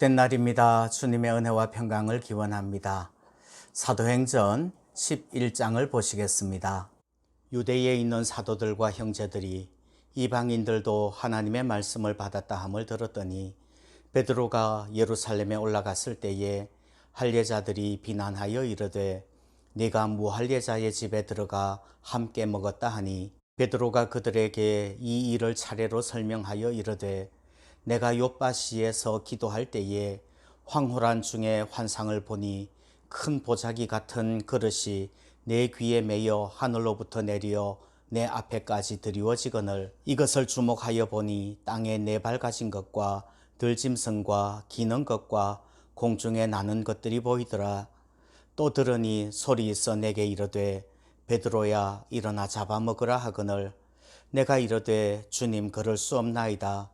복된 날입니다. 주님의 은혜와 평강을 기원합니다. 사도행전 11장을 보시겠습니다. 유대에 있는 사도들과 형제들이 이방인들도 하나님의 말씀을 받았다 함을 들었더니 베드로가 예루살렘에 올라갔을 때에 할례자들이 비난하여 이르되 네가 무할례자의 집에 들어가 함께 먹었다 하니 베드로가 그들에게 이 일을 차례로 설명하여 이르되 내가 욥바시에서 기도할 때에 황홀한 중에 환상을 보니 큰 보자기 같은 그릇이 내 귀에 매여 하늘로부터 내려 내 앞에까지 드리워지거늘 이것을 주목하여 보니 땅에 네 발 가진 것과 들짐승과 기는 것과 공중에 나는 것들이 보이더라. 또 들으니 소리 있어 내게 이르되 베드로야 일어나 잡아먹으라 하거늘 내가 이르되 주님 그럴 수 없나이다.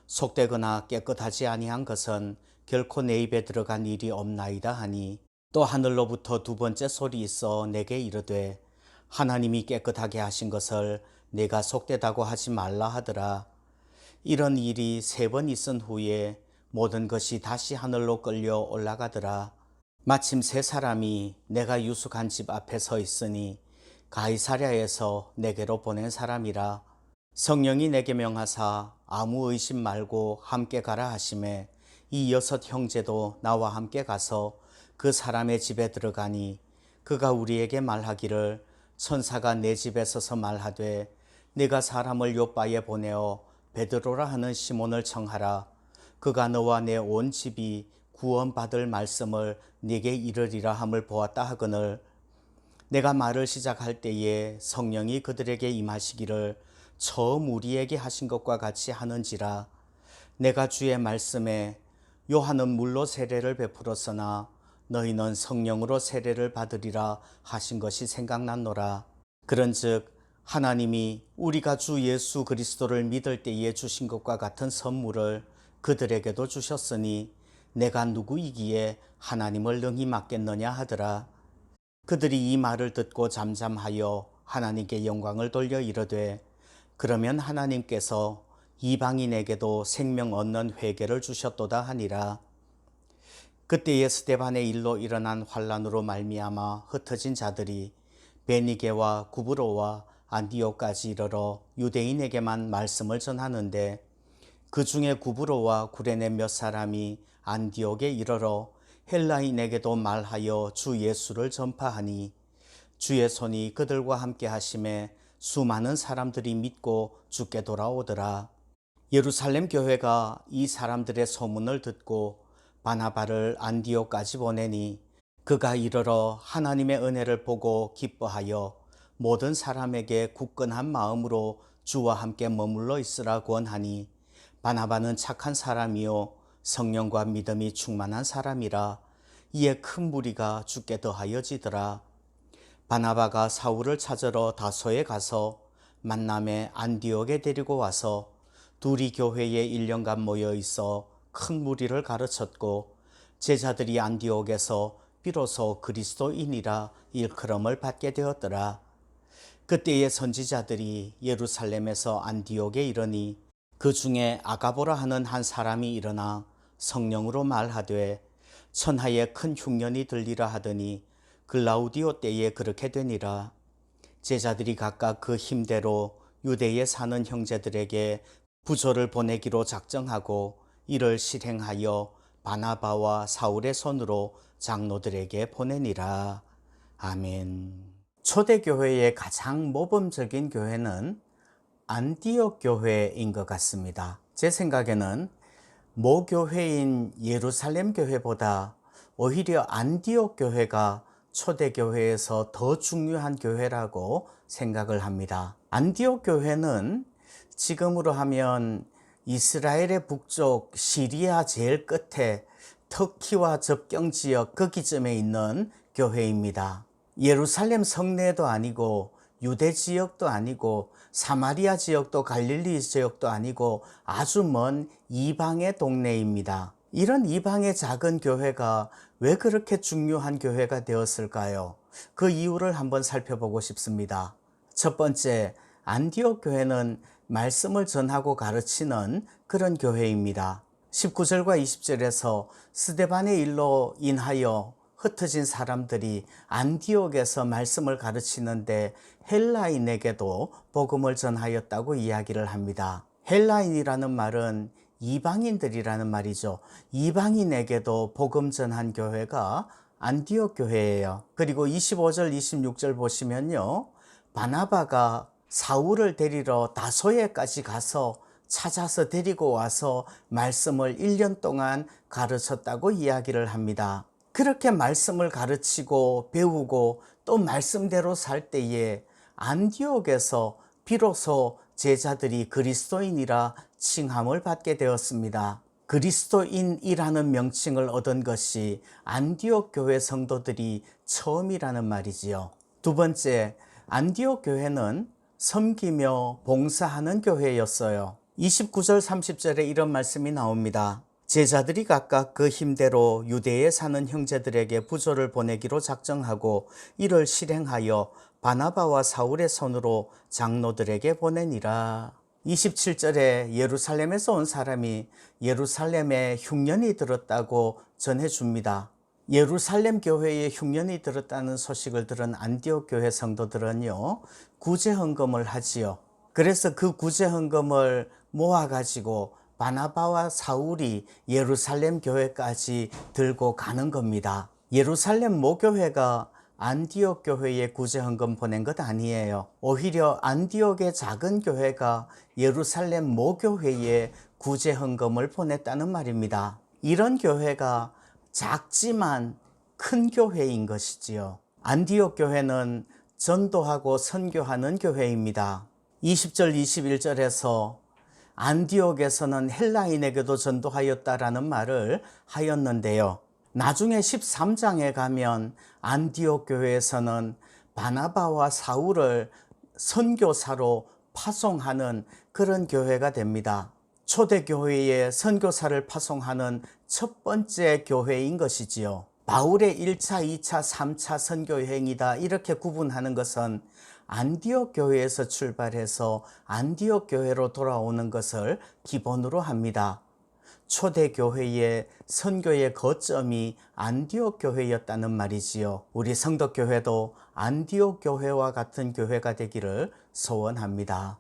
속되거나 깨끗하지 아니한 것은 결코 내 입에 들어간 일이 없나이다 하니 또 하늘로부터 두 번째 소리 있어 내게 이르되 하나님이 깨끗하게 하신 것을 내가 속되다고 하지 말라 하더라. 이런 일이 세 번 있은 후에 모든 것이 다시 하늘로 끌려 올라가더라. 마침 세 사람이 내가 유숙한 집 앞에 서 있으니 가이사랴에서 내게로 보낸 사람이라. 성령이 내게 명하사 아무 의심 말고 함께 가라 하시매 이 여섯 형제도 나와 함께 가서 그 사람의 집에 들어가니 그가 우리에게 말하기를 천사가 내 집에 서서 말하되 네가 사람을 요바에 보내어 베드로라 하는 시몬을 청하라. 그가 너와 내 온 집이 구원받을 말씀을 네게 이르리라 함을 보았다 하거늘 내가 말을 시작할 때에 성령이 그들에게 임하시기를 처음 우리에게 하신 것과 같이 하는지라. 내가 주의 말씀에 요한은 물로 세례를 베풀었으나 너희는 성령으로 세례를 받으리라 하신 것이 생각났노라. 그런즉 하나님이 우리가 주 예수 그리스도를 믿을 때에 주신 것과 같은 선물을 그들에게도 주셨으니 내가 누구이기에 하나님을 능히 맡겠느냐 하더라. 그들이 이 말을 듣고 잠잠하여 하나님께 영광을 돌려 이르되 그러면 하나님께서 이방인에게도 생명 얻는 회개를 주셨도다 하니라. 그때에 스데반의 일로 일어난 환란으로 말미암아 흩어진 자들이 베니게와 구브로와 안디옥까지 이르러 유대인에게만 말씀을 전하는데 그 중에 구브로와 구레네 몇 사람이 안디옥에 이르러 헬라인에게도 말하여 주 예수를 전파하니 주의 손이 그들과 함께 하심에 수많은 사람들이 믿고 주께 돌아오더라. 예루살렘 교회가 이 사람들의 소문을 듣고 바나바를 안디옥까지 보내니 그가 이르러 하나님의 은혜를 보고 기뻐하여 모든 사람에게 굳건한 마음으로 주와 함께 머물러 있으라 권하니 바나바는 착한 사람이요 성령과 믿음이 충만한 사람이라. 이에 큰 무리가 주께 더하여지더라. 바나바가 사울을 찾으러 다소에 가서 만남에 안디옥에 데리고 와서 둘이 교회에 1년간 모여 있어 큰 무리를 가르쳤고 제자들이 안디옥에서 비로소 그리스도인이라 일컬음을 받게 되었더라. 그때의 선지자들이 예루살렘에서 안디옥에 이르니 그 중에 아가보라 하는 한 사람이 일어나 성령으로 말하되 천하에 큰 흉년이 들리라 하더니 글라우디오 때에 그렇게 되니라. 제자들이 각각 그 힘대로 유대에 사는 형제들에게 부조를 보내기로 작정하고 이를 실행하여 바나바와 사울의 손으로 장로들에게 보내니라. 아멘. 초대교회의 가장 모범적인 교회는 안디옥 교회인 것 같습니다. 제 생각에는 모교회인 예루살렘 교회보다 오히려 안디옥 교회가 초대교회에서 더 중요한 교회라고 생각을 합니다. 안디옥 교회는 지금으로 하면 이스라엘의 북쪽 시리아 제일 끝에 터키와 접경 지역 거기쯤에 있는 교회입니다. 예루살렘 성내도 아니고 유대 지역도 아니고 사마리아 지역도 갈릴리 지역도 아니고 아주 먼 이방의 동네입니다. 이런 이방의 작은 교회가 왜 그렇게 중요한 교회가 되었을까요? 그 이유를 한번 살펴보고 싶습니다. 첫 번째, 안디옥 교회는 말씀을 전하고 가르치는 그런 교회입니다. 19절과 20절에서 스데반의 일로 인하여 흩어진 사람들이 안디옥에서 말씀을 가르치는데 헬라인에게도 복음을 전하였다고 이야기를 합니다. 헬라인이라는 말은 이방인들이라는 말이죠. 이방인에게도 복음 전한 교회가 안디옥 교회예요. 그리고 25절, 26절 보시면요. 바나바가 사울을 데리러 다소에까지 가서 찾아서 데리고 와서 말씀을 1년 동안 가르쳤다고 이야기를 합니다. 그렇게 말씀을 가르치고 배우고 또 말씀대로 살 때에 안디옥에서 비로소 제자들이 그리스도인이라 칭함을 받게 되었습니다. 그리스도인이라는 명칭을 얻은 것이 안디옥 교회 성도들이 처음이라는 말이지요. 두 번째, 안디옥 교회는 섬기며 봉사하는 교회였어요. 29절 30절에 이런 말씀이 나옵니다. 제자들이 각각 그 힘대로 유대에 사는 형제들에게 부조를 보내기로 작정하고 이를 실행하여 바나바와 사울의 손으로 장로들에게 보내니라. 27절에 예루살렘에서 온 사람이 예루살렘에 흉년이 들었다고 전해줍니다. 예루살렘 교회에 흉년이 들었다는 소식을 들은 안디옥 교회 성도들은요, 구제헌금을 하지요. 그래서 그 구제헌금을 모아가지고 바나바와 사울이 예루살렘 교회까지 들고 가는 겁니다. 예루살렘 모교회가 안디옥 교회에 구제헌금 보낸 것 아니에요. 오히려 안디옥의 작은 교회가 예루살렘 모교회에 구제헌금을 보냈다는 말입니다. 이런 교회가 작지만 큰 교회인 것이지요. 안디옥 교회는 전도하고 선교하는 교회입니다. 20절 21절에서 안디옥에서는 헬라인에게도 전도하였다라는 말을 하였는데요. 나중에 13장에 가면 안디옥 교회에서는 바나바와 사울을 선교사로 파송하는 그런 교회가 됩니다. 초대교회에 선교사를 파송하는 첫 번째 교회인 것이지요. 바울의 1차, 2차, 3차 선교여행이다 이렇게 구분하는 것은 안디옥 교회에서 출발해서 안디옥 교회로 돌아오는 것을 기본으로 합니다. 초대교회의 선교의 거점이 안디옥 교회였다는 말이지요. 우리 성덕교회도 안디옥 교회와 같은 교회가 되기를 소원합니다.